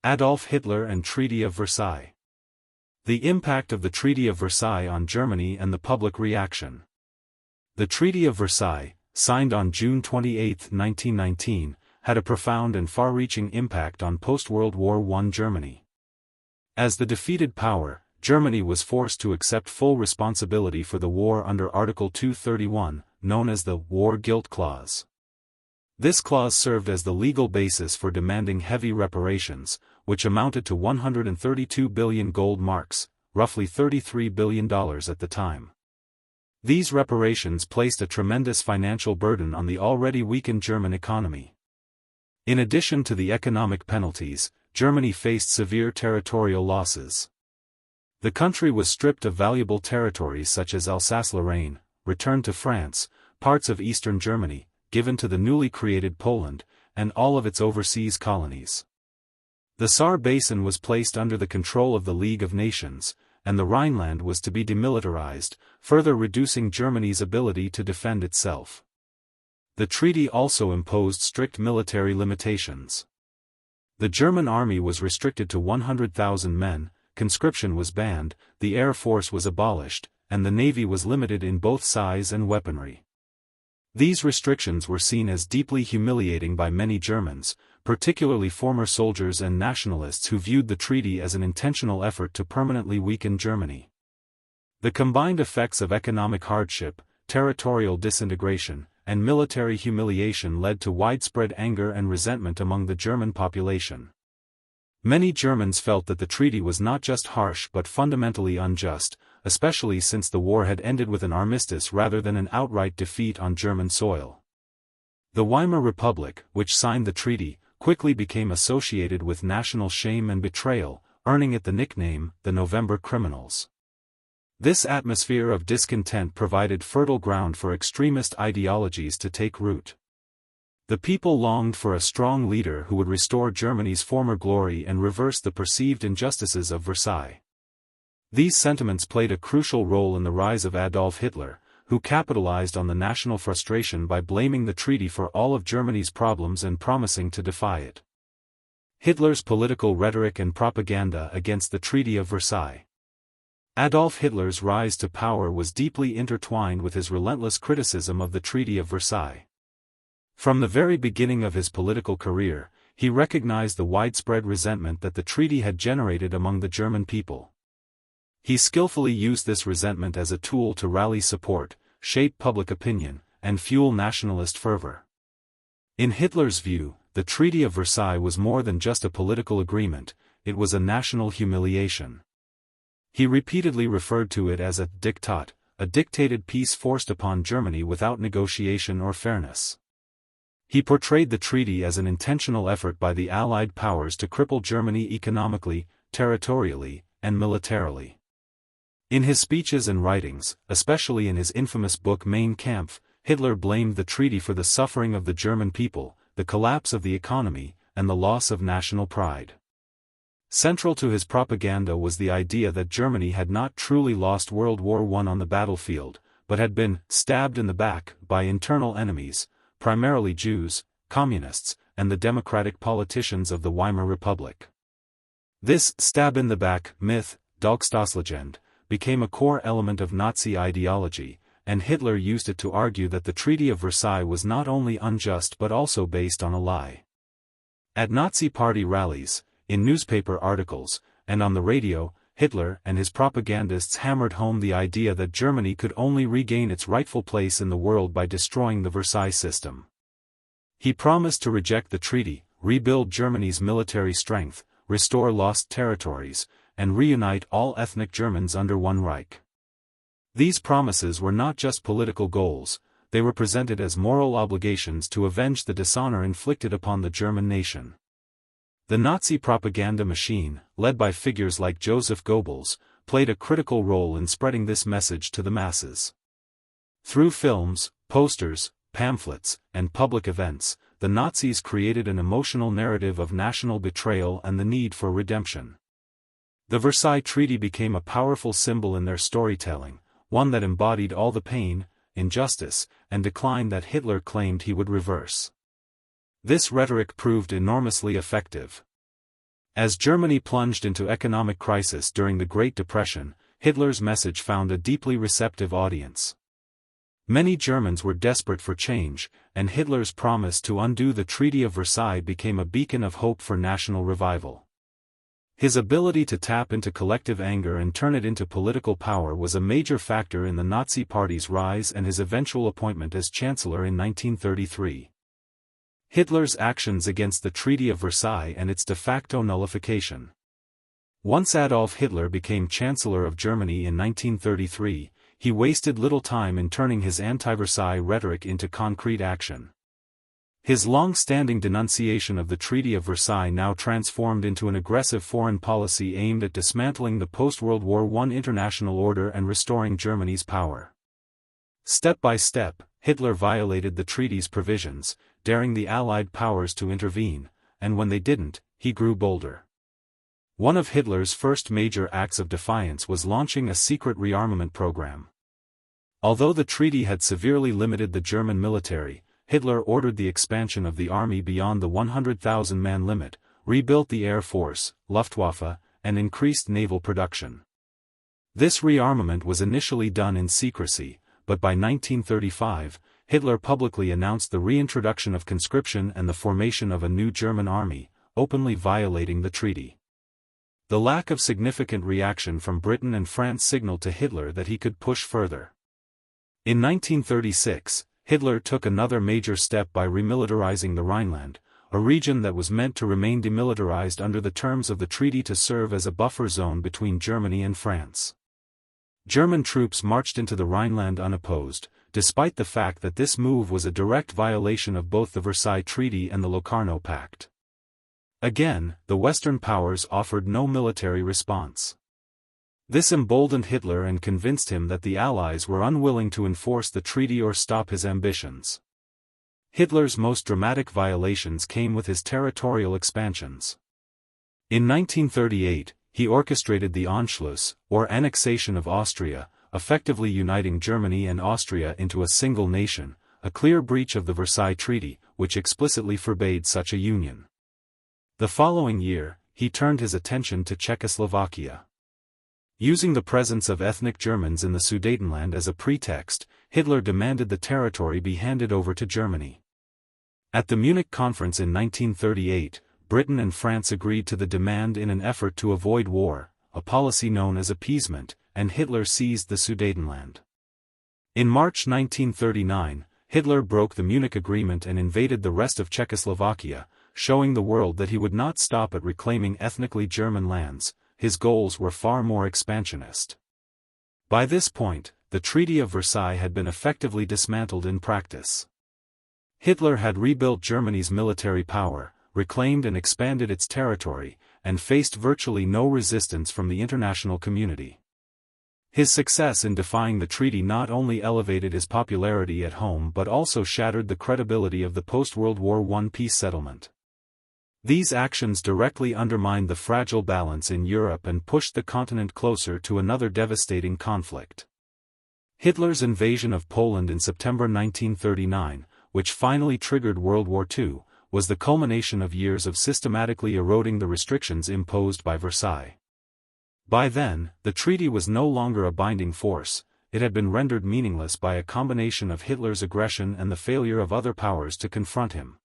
Adolf Hitler and Treaty of Versailles. The impact of the Treaty of Versailles on Germany and the public reaction. The Treaty of Versailles, signed on June 28, 1919, had a profound and far-reaching impact on post-World War I Germany. As the defeated power, Germany was forced to accept full responsibility for the war under Article 231, known as the War Guilt Clause. This clause served as the legal basis for demanding heavy reparations, which amounted to 132 billion gold marks, roughly $33 billion at the time. These reparations placed a tremendous financial burden on the already weakened German economy. In addition to the economic penalties, Germany faced severe territorial losses. The country was stripped of valuable territories such as Alsace-Lorraine, returned to France, parts of eastern Germany, given to the newly created Poland, and all of its overseas colonies. The Saar Basin was placed under the control of the League of Nations, and the Rhineland was to be demilitarized, further reducing Germany's ability to defend itself. The treaty also imposed strict military limitations. The German army was restricted to 100,000 men, conscription was banned, the air force was abolished, and the navy was limited in both size and weaponry. These restrictions were seen as deeply humiliating by many Germans, particularly former soldiers and nationalists who viewed the treaty as an intentional effort to permanently weaken Germany. The combined effects of economic hardship, territorial disintegration, and military humiliation led to widespread anger and resentment among the German population. Many Germans felt that the treaty was not just harsh but fundamentally unjust, especially since the war had ended with an armistice rather than an outright defeat on German soil. The Weimar Republic, which signed the treaty, quickly became associated with national shame and betrayal, earning it the nickname, the November Criminals. This atmosphere of discontent provided fertile ground for extremist ideologies to take root. The people longed for a strong leader who would restore Germany's former glory and reverse the perceived injustices of Versailles. These sentiments played a crucial role in the rise of Adolf Hitler, who capitalized on the national frustration by blaming the treaty for all of Germany's problems and promising to defy it. Hitler's political rhetoric and propaganda against the Treaty of Versailles. Adolf Hitler's rise to power was deeply intertwined with his relentless criticism of the Treaty of Versailles. From the very beginning of his political career, he recognized the widespread resentment that the treaty had generated among the German people. He skillfully used this resentment as a tool to rally support, shape public opinion, and fuel nationalist fervor. In Hitler's view, the Treaty of Versailles was more than just a political agreement, it was a national humiliation. He repeatedly referred to it as a diktat, a dictated peace forced upon Germany without negotiation or fairness. He portrayed the treaty as an intentional effort by the Allied powers to cripple Germany economically, territorially, and militarily. In his speeches and writings, especially in his infamous book Mein Kampf, Hitler blamed the treaty for the suffering of the German people, the collapse of the economy, and the loss of national pride. Central to his propaganda was the idea that Germany had not truly lost World War I on the battlefield, but had been stabbed in the back by internal enemies, primarily Jews, communists, and the democratic politicians of the Weimar Republic. This stab-in-the-back myth, Dolchstoßlegende, became a core element of Nazi ideology, and Hitler used it to argue that the Treaty of Versailles was not only unjust but also based on a lie. At Nazi party rallies, in newspaper articles, and on the radio, Hitler and his propagandists hammered home the idea that Germany could only regain its rightful place in the world by destroying the Versailles system. He promised to reject the treaty, rebuild Germany's military strength, restore lost territories, and reunite all ethnic Germans under one Reich. These promises were not just political goals, they were presented as moral obligations to avenge the dishonor inflicted upon the German nation. The Nazi propaganda machine, led by figures like Joseph Goebbels, played a critical role in spreading this message to the masses. Through films, posters, pamphlets, and public events, the Nazis created an emotional narrative of national betrayal and the need for redemption. The Versailles Treaty became a powerful symbol in their storytelling, one that embodied all the pain, injustice, and decline that Hitler claimed he would reverse. This rhetoric proved enormously effective. As Germany plunged into economic crisis during the Great Depression, Hitler's message found a deeply receptive audience. Many Germans were desperate for change, and Hitler's promise to undo the Treaty of Versailles became a beacon of hope for national revival. His ability to tap into collective anger and turn it into political power was a major factor in the Nazi Party's rise and his eventual appointment as Chancellor in 1933. Hitler's actions against the Treaty of Versailles and its de facto nullification. Once Adolf Hitler became Chancellor of Germany in 1933, he wasted little time in turning his anti-Versailles rhetoric into concrete action. His long-standing denunciation of the Treaty of Versailles now transformed into an aggressive foreign policy aimed at dismantling the post-World War I international order and restoring Germany's power. Step by step, Hitler violated the treaty's provisions, daring the Allied powers to intervene, and when they didn't, he grew bolder. One of Hitler's first major acts of defiance was launching a secret rearmament program. Although the treaty had severely limited the German military, Hitler ordered the expansion of the army beyond the 100,000-man limit, rebuilt the Air Force, Luftwaffe, and increased naval production. This rearmament was initially done in secrecy, but by 1935, Hitler publicly announced the reintroduction of conscription and the formation of a new German army, openly violating the treaty. The lack of significant reaction from Britain and France signaled to Hitler that he could push further. In 1936, Hitler took another major step by remilitarizing the Rhineland, a region that was meant to remain demilitarized under the terms of the treaty to serve as a buffer zone between Germany and France. German troops marched into the Rhineland unopposed, despite the fact that this move was a direct violation of both the Versailles Treaty and the Locarno Pact. Again, the Western powers offered no military response. This emboldened Hitler and convinced him that the Allies were unwilling to enforce the treaty or stop his ambitions. Hitler's most dramatic violations came with his territorial expansions. In 1938, he orchestrated the Anschluss, or annexation of Austria, effectively uniting Germany and Austria into a single nation, a clear breach of the Versailles Treaty, which explicitly forbade such a union. The following year, he turned his attention to Czechoslovakia. Using the presence of ethnic Germans in the Sudetenland as a pretext, Hitler demanded the territory be handed over to Germany. At the Munich Conference in 1938, Britain and France agreed to the demand in an effort to avoid war, a policy known as appeasement, and Hitler seized the Sudetenland. In March 1939, Hitler broke the Munich Agreement and invaded the rest of Czechoslovakia, showing the world that he would not stop at reclaiming ethnically German lands. His goals were far more expansionist. By this point, the Treaty of Versailles had been effectively dismantled in practice. Hitler had rebuilt Germany's military power, reclaimed and expanded its territory, and faced virtually no resistance from the international community. His success in defying the treaty not only elevated his popularity at home but also shattered the credibility of the post-World War I peace settlement. These actions directly undermined the fragile balance in Europe and pushed the continent closer to another devastating conflict. Hitler's invasion of Poland in September 1939, which finally triggered World War II, was the culmination of years of systematically eroding the restrictions imposed by Versailles. By then, the treaty was no longer a binding force, it had been rendered meaningless by a combination of Hitler's aggression and the failure of other powers to confront him.